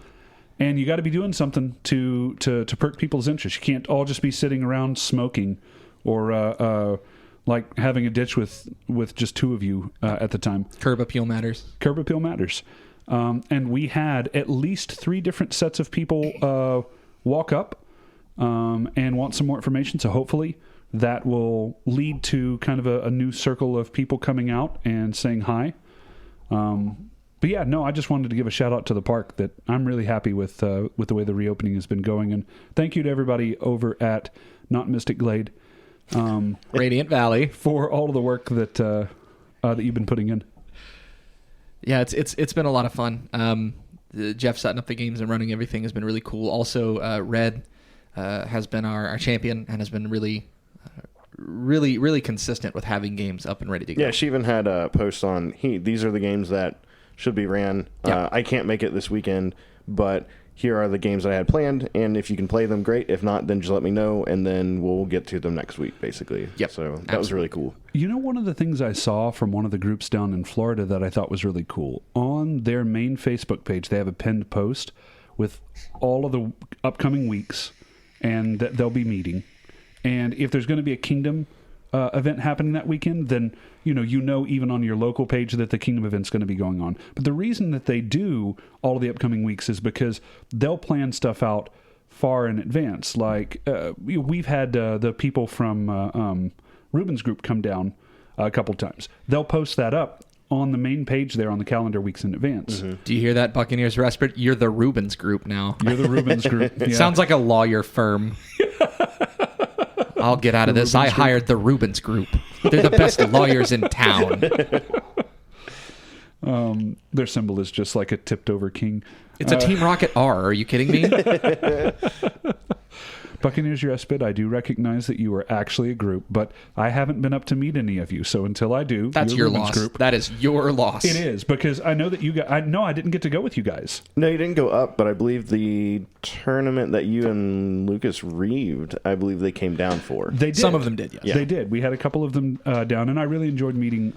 And you got to be doing something to perk people's interest. You can't all just be sitting around smoking or like having a ditch with just 2 of you at the time. Curb appeal matters. Curb appeal matters. And we had at least 3 different sets of people walk up and want some more information. So hopefully that will lead to kind of a new circle of people coming out and saying hi. But yeah, no, I just wanted to give a shout out to the park that I'm really happy with the way the reopening has been going. And thank you to everybody over at Not Mystic Glade. Radiant Valley, for all of the work that that you've been putting in. Yeah, it's been a lot of fun. Jeff setting up the games and running everything has been really cool. Also, Red has been our champion and has been really consistent with having games up and ready to go. Yeah, she even had a post on, these are the games that should be ran. Yeah. I can't make it this weekend, but here are the games that I had planned, and if you can play them, great. If not, then just let me know, and then we'll get to them next week, basically. Yep. So that was really cool. You know, one of the things I saw from one of the groups down in Florida that I thought was really cool, on their main Facebook page, they have a pinned post with all of the upcoming weeks and that they'll be meeting. And if there's going to be a Kingdom event happening that weekend, then you know even on your local page that the Kingdom event's going to be going on. But the reason that they do all of the upcoming weeks is because they'll plan stuff out far in advance. Like we've had the people from Ruben's group come down a couple times. They'll post that up on the main page there on the calendar weeks in advance. Mm-hmm. Do you hear that, Buccaneers Respite? You're the Rubens group now. You're the Rubens group. Yeah. Sounds like a lawyer firm. I'll get out of this. I hired the Rubens group. They're the best lawyers in town. Their symbol is just like a tipped over king. It's a Team Rocket R. Are you kidding me? Buccaneers Respite, I do recognize that you are actually a group, but I haven't been up to meet any of you. So until I do, that's your Rubens loss. Group. That is your loss. It is, because I know that you guys. I didn't get to go with you guys. No, you didn't go up, but I believe the tournament that you and Lucas reeved, I believe they came down for. They did. Some of them did, yes. Yeah. They did. We had a couple of them down, and I really enjoyed meeting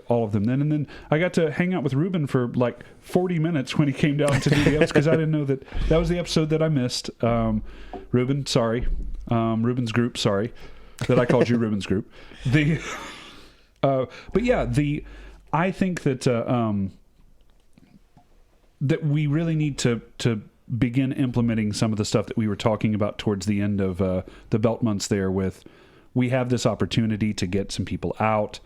all of them then. And then I got to hang out with Ruben for like 40 minutes when he came down to do the episode, because I didn't know that was the episode that I missed. Ruben, sorry. Ruben's group, sorry that I called you Ruben's group. But yeah, I think that that we really need to begin implementing some of the stuff that we were talking about towards the end of the belt months there. With we have this opportunity to get some people out,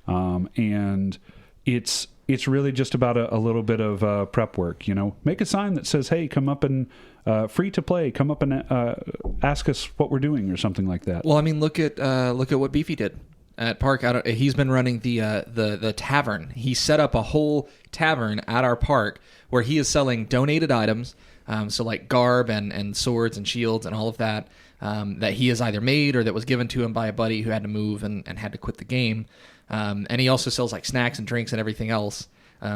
and it's really just about a little bit of prep work. Make a sign that says, "Hey, come up and free to play. Come up and ask us what we're doing," or something like that. Well, I mean, look at what Beefy did at Park. He's been running the tavern. He set up a whole tavern at our park where he is selling donated items, so like garb and swords and shields and all of that that he has either made or that was given to him by a buddy who had to move and had to quit the game. And he also sells like snacks and drinks and everything else.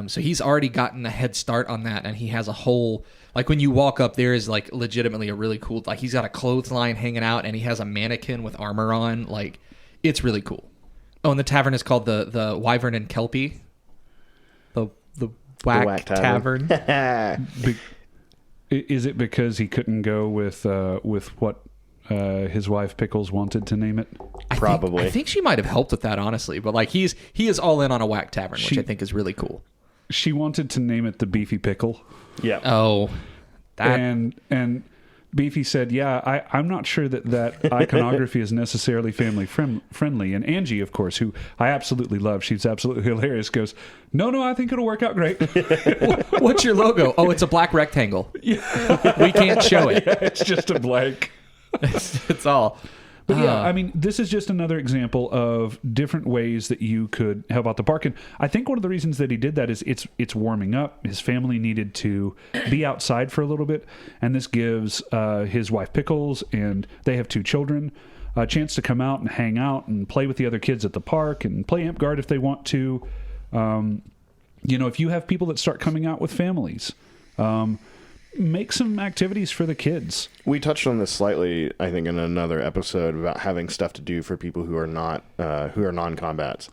So he's already gotten a head start on that, and he has a whole, like when you walk up, there is like legitimately a really cool, like he's got a clothesline hanging out, and he has a mannequin with armor on. Like, it's really cool. Oh, and the tavern is called the Wyvern and Kelpie. The WAK Tavern. Is it because he couldn't go with what his wife Pickles wanted to name it? Probably. I think she might have helped with that, honestly. But like he is all in on a WAK Tavern, which I think is really cool. She wanted to name it the Beefy Pickle. Yeah. Oh, that. And Beefy said, "Yeah, I'm not sure that iconography is necessarily family friendly." And Angie, of course, who I absolutely love, she's absolutely hilarious, goes, "No, I think it'll work out great." What's your logo? Oh, it's a black rectangle. Yeah. We can't show it. Yeah, it's just a blank. It's all. But yeah, I mean, this is just another example of different ways that you could help out the park. And I think one of the reasons that he did that is it's warming up. His family needed to be outside for a little bit, and this gives his wife Pickles, and they have 2 children, a chance to come out and hang out and play with the other kids at the park and play Amp Guard if they want to. If you have people that start coming out with families, make some activities for the kids. We touched on this slightly, I think, in another episode about having stuff to do for people who are not who are non-combats.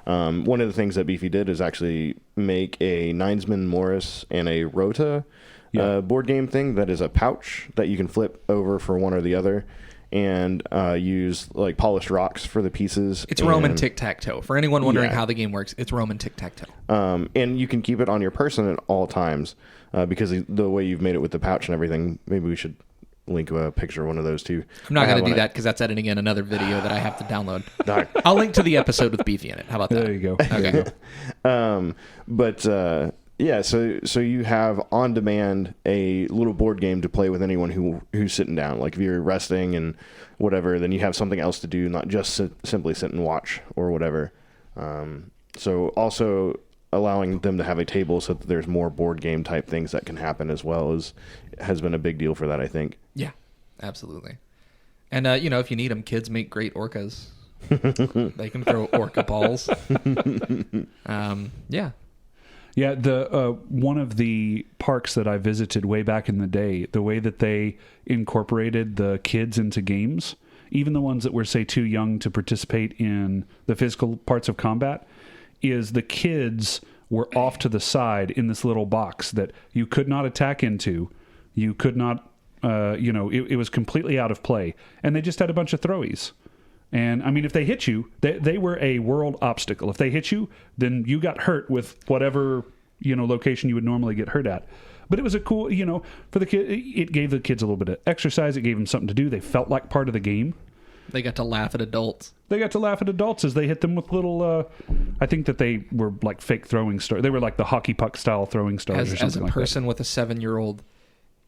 One of the things that Beefy did is actually make a Ninesman Morris and a Rota board game thing that is a pouch that you can flip over for one or the other, and use like polished rocks for the pieces. It's Roman tic-tac-toe. For anyone wondering how the game works, it's Roman tic-tac-toe. And you can keep it on your person at all times. Because the way you've made it with the pouch and everything, maybe we should link a picture of one of those too. I'm not going to do that because that's editing in another video that I have to download. Darn. I'll link to the episode with Beefy in it. How about that? There you go. Okay. But Yeah, so you have on demand a little board game to play with anyone who's sitting down. Like if you're resting and whatever, then you have something else to do, not just simply sit and watch or whatever. So also allowing them to have a table so that there's more board game type things that can happen as well has been a big deal for that, I think. Yeah, absolutely. And if you need them, kids make great orcas. They can throw orca balls. Yeah. Yeah, the one of the parks that I visited way back in the day, the way that they incorporated the kids into games, even the ones that were, say, too young to participate in the physical parts of combat, is the kids were off to the side in this little box that you could not attack into. You could not, it was completely out of play. And they just had a bunch of throwies. And, I mean, if they hit you, they were a world obstacle. If they hit you, then you got hurt with whatever, location you would normally get hurt at. But it was a cool, for the kid, it gave the kids a little bit of exercise. It gave them something to do. They felt like part of the game. They got to laugh at adults. They got to laugh at adults as they hit them with little, I think that they were like fake throwing stars. They were like the hockey puck style throwing stars or something like that. As a person with a 7-year-old,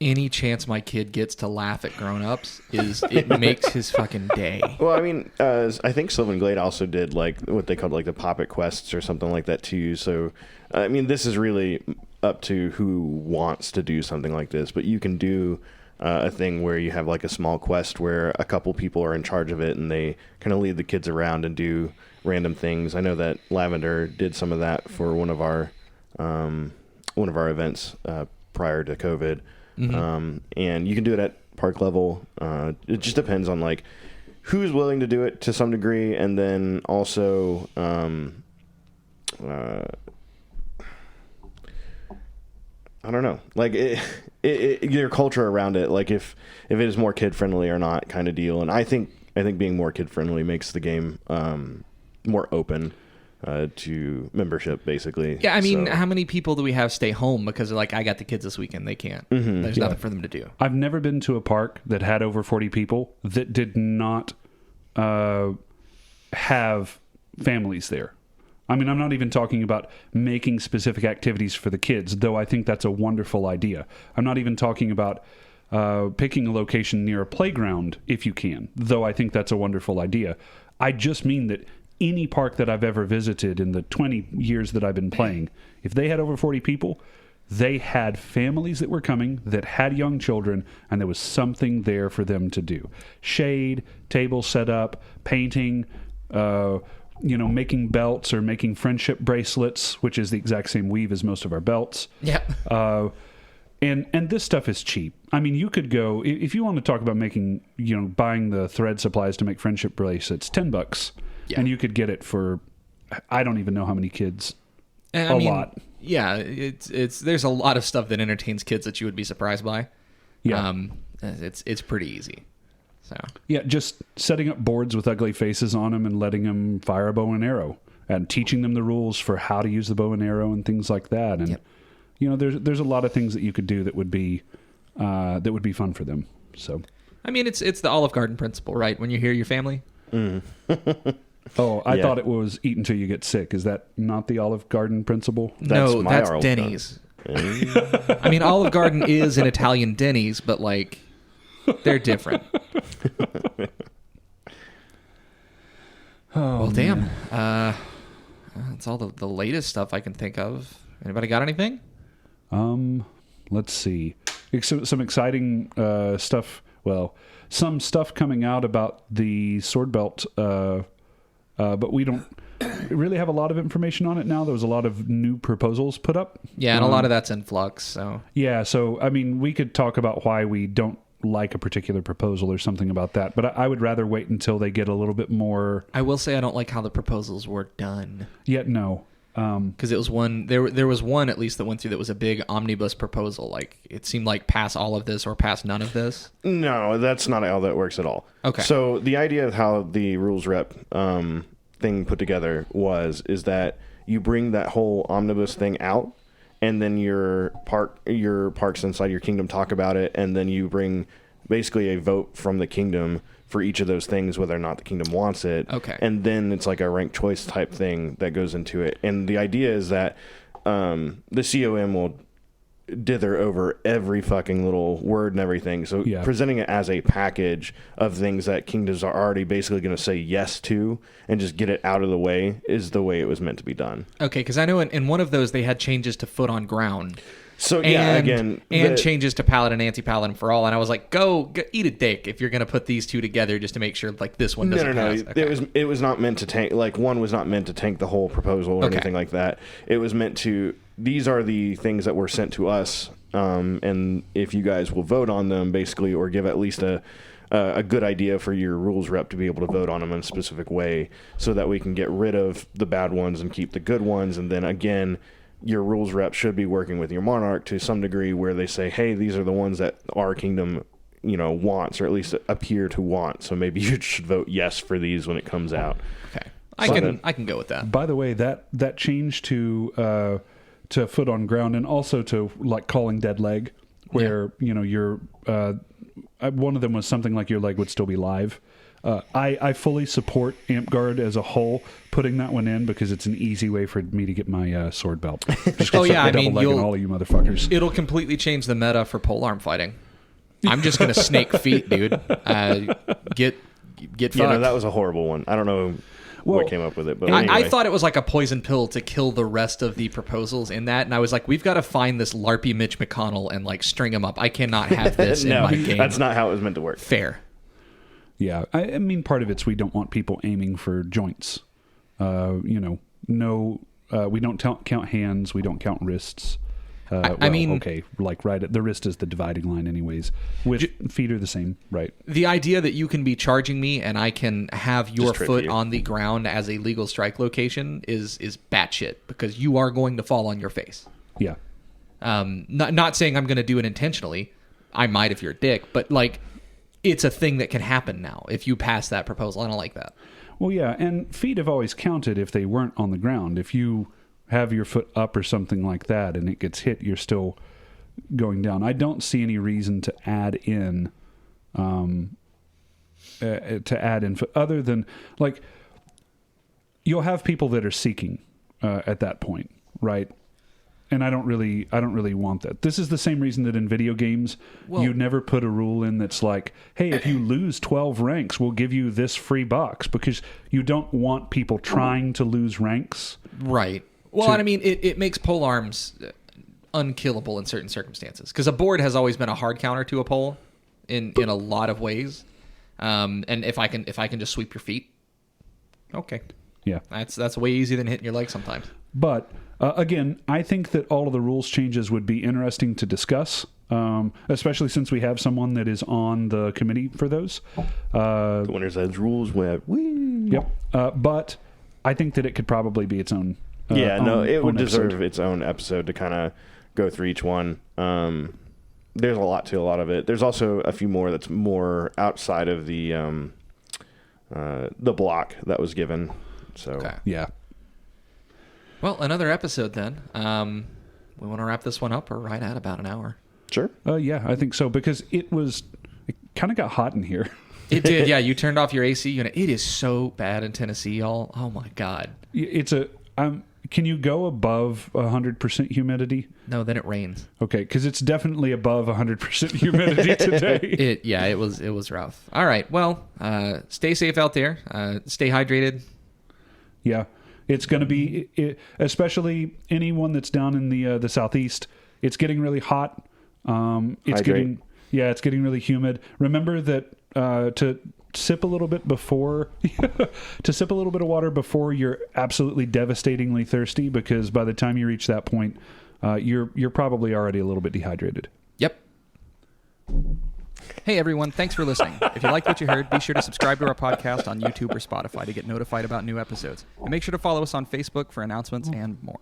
any chance my kid gets to laugh at grown-ups it makes his fucking day. Well, I mean, I think Sylvan Glade also did like what they called like the Pop It quests or something like that too. So, I mean, this is really up to who wants to do something like this. But you can do a thing where you have like a small quest where a couple people are in charge of it and they kind of lead the kids around and do random things. I know that Lavender did some of that for one of our events prior to COVID. Mm-hmm. And you can do it at park level. It just depends on like who's willing to do it to some degree, and then also I don't know, like your culture around it, like if it is more kid friendly or not, kind of deal. And I think being more kid friendly makes the game more open to membership, basically. Yeah, I mean, how many people do we have stay home because they're like, I got the kids this weekend, they can't. Mm-hmm. There's nothing for them to do. I've never been to a park that had over 40 people that did not have families there. I mean, I'm not even talking about making specific activities for the kids, though I think that's a wonderful idea. I'm not even talking about picking a location near a playground if you can, though I think that's a wonderful idea. I just mean that any park that I've ever visited in the 20 years that I've been playing, if they had over 40 people, they had families that were coming that had young children, and there was something there for them to do. Shade, table set up, painting, making belts or making friendship bracelets, which is the exact same weave as most of our belts. Yeah. And this stuff is cheap. I mean, you could go, if you want to talk about making, buying the thread supplies to make friendship bracelets, $10. Yeah. And you could get it for, I don't even know how many kids. A lot. Yeah, there's a lot of stuff that entertains kids that you would be surprised by. Yeah. It's pretty easy. So yeah, just setting up boards with ugly faces on them and letting them fire a bow and arrow and teaching them the rules for how to use the bow and arrow and things like that. And there's a lot of things that you could do that would be fun for them. So I mean, it's the Olive Garden principle, right? When you hear your family. Mm. Oh, I thought it was eat until you get sick. Is that not the Olive Garden principle? That's Denny's. I mean, Olive Garden is an Italian Denny's, but like they're different. Well, damn. That's all the latest stuff I can think of. Anybody got anything? Let's see. Some exciting stuff. Well, some stuff coming out about the sword belt, but we don't really have a lot of information on it now. There was a lot of new proposals put up. Yeah, and a lot of that's in flux. So yeah, so I mean, we could talk about why we don't like a particular proposal or something about that, but I would rather wait until they get a little bit more. I will say I don't like how the proposals were done. Yet no. Because it was one there was one at least that went through that was a big omnibus proposal. Like it seemed like pass all of this or pass none of this. No, that's not how that works at all. Okay. So the idea of how the rules rep thing put together is that you bring that whole omnibus thing out, and then your parks inside your kingdom talk about it, and then you bring basically a vote from the kingdom for each of those things, whether or not the kingdom wants it. Okay. And then it's like a ranked choice type thing that goes into it. And the idea is that the COM will dither over every fucking little word and everything. So presenting it as a package of things that kingdoms are already basically going to say yes to and just get it out of the way is the way it was meant to be done. Okay, because I know in one of those they had changes to foot on ground. So and changes to paladin, anti-paladin for all, and I was like, go eat a dick if you're going to put these two together just to make sure like this one doesn't pass. Okay. It was not meant to tank, like one was not meant to tank the whole proposal or anything like that. It was meant to, these are the things that were sent to us, and if you guys will vote on them basically, or give at least a good idea for your rules rep to be able to vote on them in a specific way so that we can get rid of the bad ones and keep the good ones. And then again, your rules rep should be working with your monarch to some degree where they say, hey, these are the ones that our kingdom, wants, or at least appear to want. So maybe you should vote yes for these when it comes out. Okay. I can go with that. By the way, that change to foot on ground and also to like calling dead leg, where, your one of them was something like your leg would still be live. I fully support Amp-Guard as a whole, putting that one in because it's an easy way for me to get my sword belt. All of you motherfuckers. It'll completely change the meta for polearm fighting. I'm just gonna snake feet, dude. Get fucked. That was a horrible one. I don't know what came up with it, but anyway. I thought it was like a poison pill to kill the rest of the proposals in that, and I was like, we've got to find this LARPy Mitch McConnell and like string him up. I cannot have this in my game. That's not how it was meant to work. Fair. Yeah, I mean, part of it's we don't want people aiming for joints. We don't count hands. We don't count wrists. The wrist is the dividing line anyways. With feet are the same, right? The idea that you can be charging me and I can have your foot on the ground as a legal strike location is batshit, because you are going to fall on your face. Yeah. Not saying I'm going to do it intentionally. I might if you're a dick, but like, it's a thing that can happen now if you pass that proposal. I don't like that. Well, yeah, and feet have always counted if they weren't on the ground. If you have your foot up or something like that and it gets hit, you're still going down. I don't see any reason to add in other than like you'll have people that are seeking at that point, right? And I don't really want that. This is the same reason that in video games, you never put a rule in that's like, hey, if you lose 12 ranks, we'll give you this free box, because you don't want people trying to lose ranks. Right. Well, and I mean, it makes polearms unkillable in certain circumstances, because a board has always been a hard counter to a pole in a lot of ways. And if I can just sweep your feet, okay. Yeah. That's way easier than hitting your leg sometimes. But again, I think that all of the rules changes would be interesting to discuss, especially since we have someone that is on the committee for those. The Winner's Edge rules web. Yep. But I think that it could probably be its own. It would deserve its own episode to kind of go through each one. There's a lot to a lot of it. There's also a few more that's more outside of the block that was given. So okay. Yeah. Well, another episode then. We want to wrap this one up. We're right at about an hour. Sure. Yeah, I think so, because it kind of got hot in here. It did, yeah. You turned off your AC unit. It is so bad in Tennessee, y'all. Oh my God. Can you go above 100% humidity? No, then it rains. Okay, because it's definitely above 100% humidity today. It was rough. All right. Well, stay safe out there. Stay hydrated. Yeah. It's going to be, especially anyone that's down in the southeast. It's getting really hot. It's getting really humid. Remember that to sip a little bit before of water before you're absolutely devastatingly thirsty, because by the time you reach that point, you're probably already a little bit dehydrated. Yep. Hey everyone, thanks for listening. If you liked what you heard, be sure to subscribe to our podcast on YouTube or Spotify to get notified about new episodes. And make sure to follow us on Facebook for announcements and more.